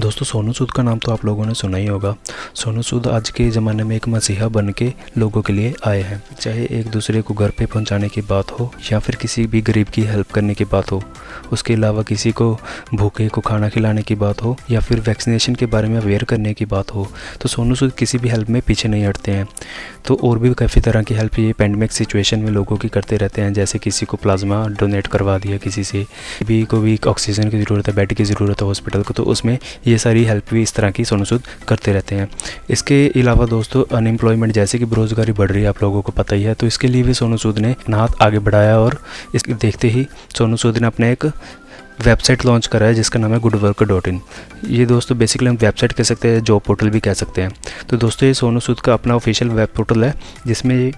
दोस्तों सोनू सूद का नाम तो आप लोगों ने सुना ही होगा। सोनू सूद आज के ज़माने में एक मसीहा बन के लोगों के लिए आए हैं। चाहे एक दूसरे को घर पे पहुंचाने की बात हो या फिर किसी भी गरीब की हेल्प करने की बात हो, उसके अलावा किसी को भूखे को खाना खिलाने की बात हो या फिर वैक्सीनेशन के बारे में अवेयर करने की बात हो, तो सोनू सूद किसी भी हेल्प में पीछे नहीं हटते हैं। तो और भी काफ़ी तरह की हेल्प ये पेंडेमिक सिचुएशन में लोगों की करते रहते हैं। जैसे किसी को प्लाज्मा डोनेट करवा दिया, किसी से भी को भी ऑक्सीजन की ज़रूरत है, बेड की ज़रूरत है हॉस्पिटल को, तो उसमें ये सारी हेल्प भी इस तरह की सोनू सूद करते रहते हैं। इसके अलावा दोस्तों अनएम्प्लॉयमेंट जैसे कि बेरोज़गारी बढ़ रही है, आप लोगों को पता ही है, तो इसके लिए भी सोनू सूद ने अपना हाथ आगे बढ़ाया और इसके देखते ही सोनू सूद ने अपने एक वेबसाइट लॉन्च करा है जिसका नाम है goodworker.in। ये दोस्तों बेसिकली हम वेबसाइट कह सकते हैं, जॉब पोर्टल भी कह सकते हैं। तो दोस्तों ये सोनू सूद का अपना ऑफिशियल वेब पोर्टल है जिसमें ये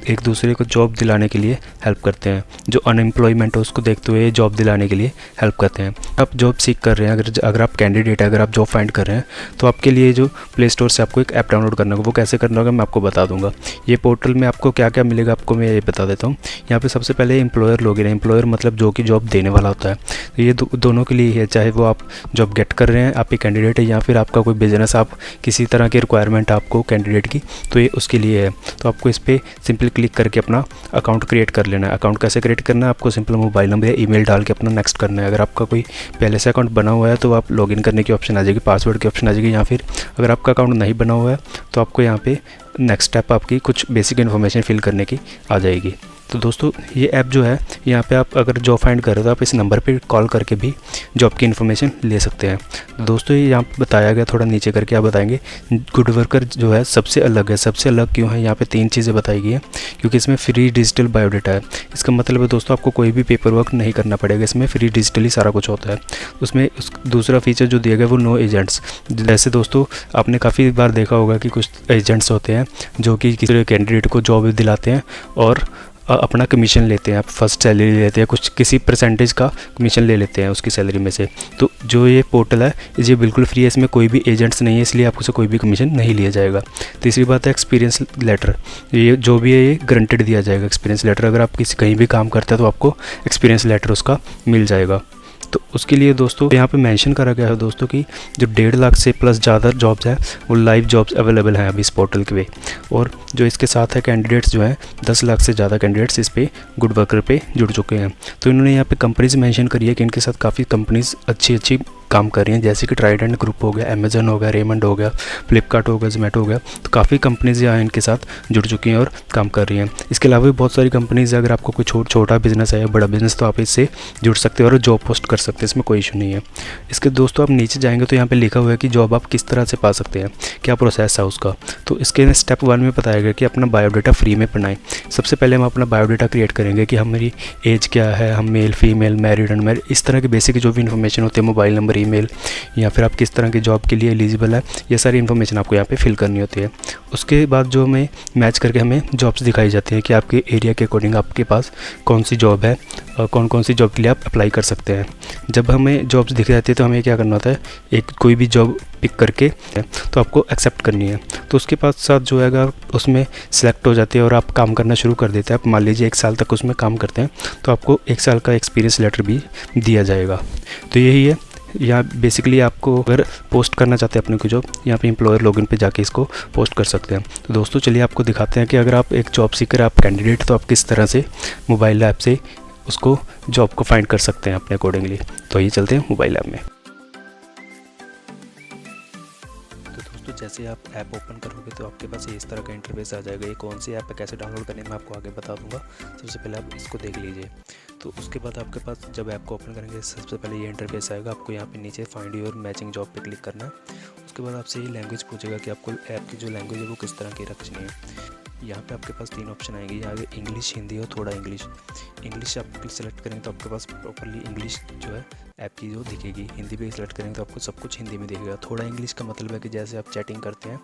एक दूसरे को जॉब दिलाने के लिए हेल्प करते हैं। जो अनएम्प्लॉयमेंट है उसको देखते हुए जॉब दिलाने के लिए हेल्प करते हैं। आप जॉब सीख कर रहे हैं, अगर आप कैंडिडेट है, अगर आप जॉब फाइंड कर रहे हैं, तो आपके लिए जो प्ले स्टोर से आपको एक ऐप डाउनलोड करना होगा। वो कैसे करना होगा मैं आपको बता दूंगा। ये पोर्टल में आपको क्या क्या मिलेगा आपको मैं ये बता देता हूँ। यहाँ पे सबसे पहले एम्प्लॉयर लॉगिन है। एम्प्लॉयर मतलब जो कि जॉब देने वाला होता है। तो ये दोनों के लिए है, चाहे वो आप जॉब गेट कर रहे हैं, आप एक कैंडिडेट है, या फिर आपका कोई बिजनेस, आप किसी तरह की रिक्वायरमेंट आपको कैंडिडेट की, तो ये उसके लिए है। तो आपको इस पर सिंपली क्लिक करके अपना अकाउंट क्रिएट कर लेना है। अकाउंट कैसे क्रिएट करना है, आपको सिंपल मोबाइल नंबर या ईमेल डाल के अपना नेक्स्ट करना है। अगर आपका कोई पहले से अकाउंट बना हुआ है तो आप लॉगिन करने की ऑप्शन आ जाएगी, पासवर्ड की ऑप्शन आ जाएगी, या फिर अगर आपका अकाउंट नहीं बना हुआ है तो आपको यहाँ पे नेक्स्ट स्टेप आपकी कुछ बेसिक इन्फॉर्मेशन फिल करने की आ जाएगी। तो दोस्तों ये ऐप जो है, यहाँ पे आप अगर जॉब फाइंड कर रहे हो तो आप इस नंबर पे कॉल करके भी जॉब की इन्फॉर्मेशन ले सकते हैं। तो दोस्तों ये यहाँ पे बताया गया, थोड़ा नीचे करके आप बताएंगे। गुड वर्कर जो है सबसे अलग है। सबसे अलग क्यों है, यहाँ पे 3 चीज़ें बताई गई हैं। क्योंकि इसमें फ्री डिजिटल बायोडाटा है। इसका मतलब है दोस्तों आपको कोई भी पेपर वर्क नहीं करना पड़ेगा, इसमें फ्री डिजिटली सारा कुछ होता है। उसमें दूसरा फीचर जो दिया गया वो नो एजेंट्स। जैसे दोस्तों आपने काफ़ी बार देखा होगा कि कुछ एजेंट्स होते हैं जो कि किसी कैंडिडेट को जॉब दिलाते हैं और अपना कमीशन लेते हैं। आप फर्स्ट सैलरी लेते हैं, कुछ किसी परसेंटेज का कमीशन ले लेते हैं उसकी सैलरी में से। तो जो ये पोर्टल है ये बिल्कुल फ्री है, इसमें कोई भी एजेंट्स नहीं है, इसलिए आपको से कोई भी कमीशन नहीं लिया जाएगा। तीसरी बात है एक्सपीरियंस लेटर। ये जो भी है ये गारंटेड दिया जाएगा एक्सपीरियंस लेटर। अगर आप किसी कहीं भी काम करते हैं तो आपको एक्सपीरियंस लेटर उसका मिल जाएगा। तो उसके लिए दोस्तों यहाँ पे मेंशन करा गया है दोस्तों कि जो 1.5 लाख से प्लस ज़्यादा जॉब्स हैं वो लाइव जॉब्स अवेलेबल हैं अभी इस पोर्टल के पे। और जो इसके साथ है कैंडिडेट्स जो हैं 10 लाख से ज़्यादा कैंडिडेट्स इस पे गुड वर्कर पे जुड़ चुके हैं। तो इन्होंने यहाँ पे कंपनीज मेंशन करी है कि इनके साथ काफ़ी कंपनीज अच्छी काम कर रही हैं, जैसे कि ट्राइडेंट ग्रुप हो गया, अमेजन हो गया, रेमंड हो गया, फ्लिपकार्ट हो गया, जोमेटो हो गया। तो काफ़ी कंपनीज यहाँ इनके साथ जुड़ चुकी हैं और काम कर रही हैं। इसके अलावा भी बहुत सारी कंपनीज है। अगर आपको कोई छोटा बिजनेस है या बड़ा बिजनेस तो आप इससे जुड़ सकते हो और जॉब पोस्ट कर सकते हैं, इसमें कोई इशू नहीं है। इसके दोस्तों आप नीचे जाएंगे तो यहाँ पे लिखा हुआ है कि जॉब आप किस तरह से पा सकते हैं, क्या प्रोसेस है उसका। तो इसके स्टेप 1 में बताया गया कि अपना बायोडाटा फ्री में बनाएं। सबसे पहले हम अपना बायोडाटा क्रिएट करेंगे कि हमारी एज क्या है, हम मेल फीमेल, मैरिड अनमैरिड, इस तरह की बेसिक जो भी इन्फॉर्मेशन होती है, मोबाइल नंबर, ईमेल, या फिर आप किस तरह की जॉब के लिए एलिजिबल है, ये सारी इन्फॉर्मेशन आपको यहाँ पे फिल करनी होती है। उसके बाद जो हमें मैच करके हमें जॉब्स दिखाई जाती हैं कि आपके एरिया के अकॉर्डिंग आपके पास कौन सी जॉब है और कौन सी जॉब के लिए आप अप्लाई कर सकते हैं। जब हमें जॉब्स दिख जाती है तो हमें क्या करना होता है, एक कोई भी जॉब पिक करके तो आपको एक्सेप्ट करनी है। तो उसके बाद साथ जो है अगर उसमें सेलेक्ट हो जाती है और आप काम करना शुरू कर देते हैं, आप मान लीजिए 1 साल तक उसमें काम करते हैं, तो आपको 1 साल का एक्सपीरियंस लेटर भी दिया जाएगा। तो यही है, यहाँ बेसिकली आपको अगर पोस्ट करना चाहते हैं अपने को जॉब, यहाँ पे एम्प्लॉयर लॉगिन पे जाके इसको पोस्ट कर सकते हैं। तो दोस्तों चलिए आपको दिखाते हैं कि अगर आप एक जॉब सीकर, आप कैंडिडेट, तो आप किस तरह से मोबाइल ऐप से उसको जॉब को फाइंड कर सकते हैं अपने अकॉर्डिंगली। तो ये चलते हैं मोबाइल ऐप में। तो दोस्तों जैसे आप ऐप ओपन करोगे तो आपके पास इस तरह का इंटरफेस आ जाएगा। ये कौन सी ऐप है, कैसे डाउनलोड करनी है, मैं आपको आगे बता दूंगा। सबसे पहले आप इसको देख लीजिए। तो उसके बाद आपके पास जब ऐप को ओपन करेंगे सबसे पहले ये इंटरफेस आएगा। आपको यहाँ पे नीचे फाइंड योर मैचिंग जॉब पे क्लिक करना है। उसके बाद आपसे ये लैंग्वेज पूछेगा कि आपको ऐप की जो लैंग्वेज है वो किस तरह की रखनी है। यहाँ पे आपके पास 3 ऑप्शन आएंगे, यहाँ पे इंग्लिश, हिंदी और थोड़ा इंग्लिश आप सेलेक्ट करेंगे तो आपके पास प्रॉपरली इंग्लिश जो है ऐप की जो दिखेगी। हिंदी पे सेलेक्ट करेंगे तो आपको सब कुछ हिंदी में दिखेगा। थोड़ा इंग्लिश का मतलब है कि जैसे आप चैटिंग करते हैं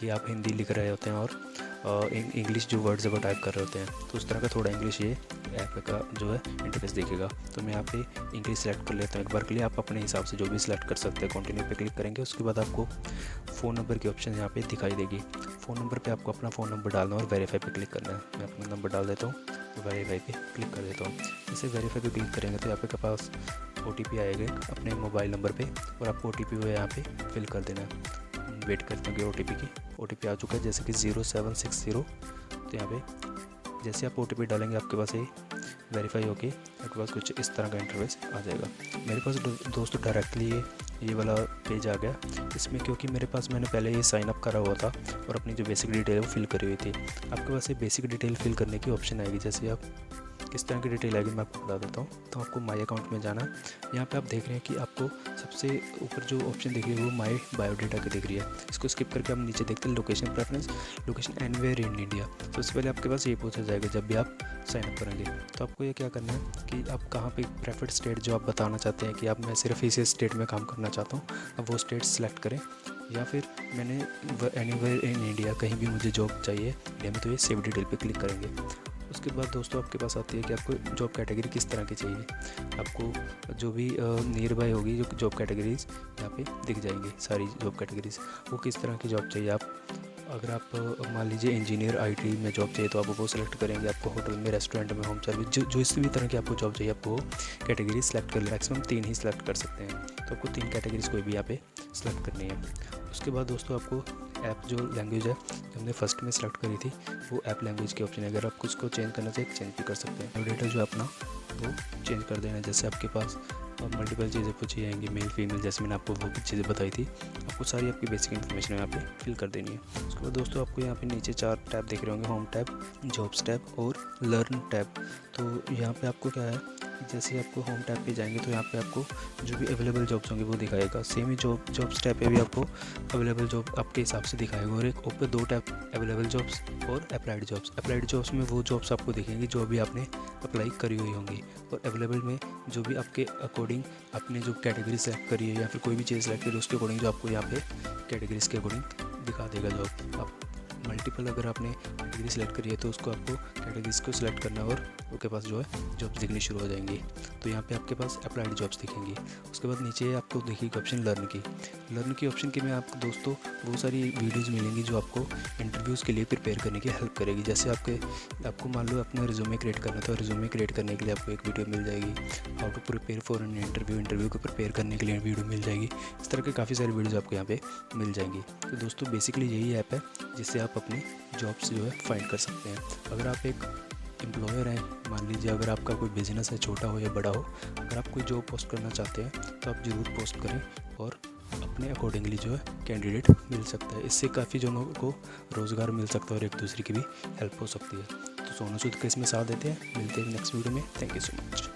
कि आप हिंदी लिख रहे होते हैं और इंग्लिश जो वर्ड्स है वो टाइप कर रहे होते हैं, तो उस तरह का थोड़ा इंग्लिश ये ऐप का जो है इंटरफेस दिखेगा। तो मैं यहाँ पे इंग्लिश सेलेक्ट कर लेता हूँ एक बार के लिए। आप अपने हिसाब से जो भी सिलेक्ट कर सकते हैं। कंटिन्यू पे क्लिक करेंगे। उसके बाद आपको फ़ोन नंबर की ऑप्शन यहाँ पे दिखाई देगी। फ़ोन नंबर पे आपको अपना फ़ोन नंबर डालना और वेरीफाई पे क्लिक करना है। मैं अपना नंबर डाल देता हूँ, वेरीफाई पे क्लिक कर देता हूँ। जैसे वेरीफाई पे क्लिक करेंगे तो यहाँ पे के पास OTP आएगा अपने मोबाइल नंबर पे और आपको OTP को यहाँ पे फिल कर देना है। वेट करते हैं कि OTP आ चुका है, जैसे कि 0760। तो यहाँ पे जैसे आप OTP डालेंगे आपके पास ये वेरीफाई होके आपके पास कुछ इस तरह का इंटरफेस आ जाएगा। मेरे पास दोस्तों डायरेक्टली ये वाला पेज आ गया इसमें, क्योंकि मेरे पास मैंने पहले ये साइन अप करा हुआ था और अपनी जो बेसिक डिटेल वो फिल करी हुई थी। आपके पास ये बेसिक डिटेल फिल करने की ऑप्शन आएगी। जैसे आप किस तरह की डिटेल आएगी मैं आपको बता देता हूँ। तो आपको माई अकाउंट में जाना है। यहाँ पे आप देख रहे हैं कि आपको सबसे ऊपर जो ऑप्शन दिख रही है वो माई बायोडाटा की दिख रही है। इसको स्किप करके हम नीचे देखते हैं location preference, location anywhere in India. तो उससे पहले आपके पास ये पूछा जाएगा जब भी आप साइन अप करेंगे। तो आपको ये क्या करना है कि आप कहाँ पे प्रेफर्ड स्टेट जो आप बताना चाहते हैं कि आप मैं सिर्फ इसी स्टेट में काम करना चाहता हूँ, अब वो स्टेट सेलेक्ट करें। या फिर मैंने एनीवेयर इन इंडिया कहीं भी मुझे जॉब चाहिए इंडिया में, तो ये सेव डिटेल पे क्लिक करेंगे। उसके बाद दोस्तों आपके पास आती है कि आपको जॉब कैटेगरी किस तरह की चाहिए। आपको जो भी नियर बाय होगी जो जॉब कैटेगरीज यहाँ पे दिख जाएंगी, सारी जॉब कैटेगरीज वो किस तरह की जॉब चाहिए। आप अगर आप मान लीजिए इंजीनियर IT में जॉब चाहिए तो आप वो सेलेक्ट करेंगे। आपको होटल में, रेस्टोरेंट में, होम सर्विस, जो इस भी तरह की आपको जॉब चाहिए आपको कैटेगरी सेलेक्ट कर, मैक्सिमम 3 ही सिलेक्ट कर सकते हैं। तो आपको 3 कैटेगरीज कोई भी यहाँ पे सेलेक्ट करनी है। उसके बाद दोस्तों आपको ऐप जो लैंग्वेज है जो हमने फर्स्ट में सेलेक्ट करी थी वो ऐप लैंग्वेज की ऑप्शन है। अगर आपको उसको चेंज करना चाहिए चेंज भी कर सकते हैं। डेटा जो अपना वो चेंज कर देना। जैसे आपके पास मल्टीपल चीज़ें पूछी जाएंगी, मेल फीमेल, जैसे मैंने आपको वो चीज़ें बताई थी, आपको सारी आपकी बेसिक इन्फॉर्मेशन यहाँ पे फिल कर देनी है। उसके बाद दोस्तों आपको यहाँ पे नीचे 4 टैब दिख रहे होंगे, होम टैब, जॉब्स टैब और लर्न टैब। तो यहाँ पे आपको क्या है, जैसे आपको होम टैब पे जाएंगे तो यहाँ पे आपको जो भी अवेलेबल जॉब्स होंगे वो दिखाएगा। सेम ही जॉब्स टैब पे भी आपको अवेलेबल जॉब आपके हिसाब से दिखाएगा। और एक ऊपर 2 टैब, अवेलेबल जॉब्स और अप्लाइड जॉब्स। अप्लाइड जॉब्स में वो जॉब्स आपको दिखेंगी जो अभी आपने अप्लाई करी हुई होंगी, और अवेलेबल में जो भी आपके अकॉर्डिंग आपने जो कैटेगरी सेलेक्ट करी है या फिर कोई भी चीज़ सेलेक्ट करी उसके अकॉर्डिंग जो आपको यहाँ पे कैटेगरीज के अकॉर्डिंग दिखा देगा जॉब। आप मल्टीपल अगर आपने कैटेगरी सेलेक्ट करी है तो उसको आपको कैटेगरीज को सिलेक्ट करना है और उसके पास जो है जॉब्स दिखनी शुरू हो जाएंगी। तो यहाँ पे आपके पास अप्लाइड जॉब्स दिखेंगी। उसके बाद नीचे आपको दिखेगी ऑप्शन लर्न की ऑप्शन के में आपको दोस्तों बहुत सारी वीडियोज़ मिलेंगी जो आपको इंटरव्यूज़ के लिए प्रिपेयर करने की हेल्प करेगी। जैसे आपको मान लो अपना रिज्यूमे क्रिएट करना है तो रिज्यूमे क्रिएट करने के लिए आपको एक वीडियो मिल जाएगी। How to prepare for an interview को प्रिपेयर करने के लिए वीडियो मिल जाएगी। इस तरह के काफ़ी सारी वीडियोज़ आपको यहाँ पे मिल जाएंगी। तो दोस्तों बेसिकली यही ऐप है जिससे आप अपनी जॉब्स जो है फाइंड कर सकते हैं। अगर आप एक एम्प्लॉयर हैं, मान लीजिए अगर आपका कोई बिजनेस है, छोटा हो या बड़ा हो, अगर आप कोई जॉब पोस्ट करना चाहते हैं तो आप ज़रूर पोस्ट करें और अपने अकॉर्डिंगली जो है कैंडिडेट मिल सकता है। इससे काफ़ी जनों को रोज़गार मिल सकता है और एक दूसरे की भी हेल्प हो सकती है। तो सोनू सूद के इसमें साथ देते हैं। मिलते हैं नेक्स्ट वीडियो में। Thank you so much.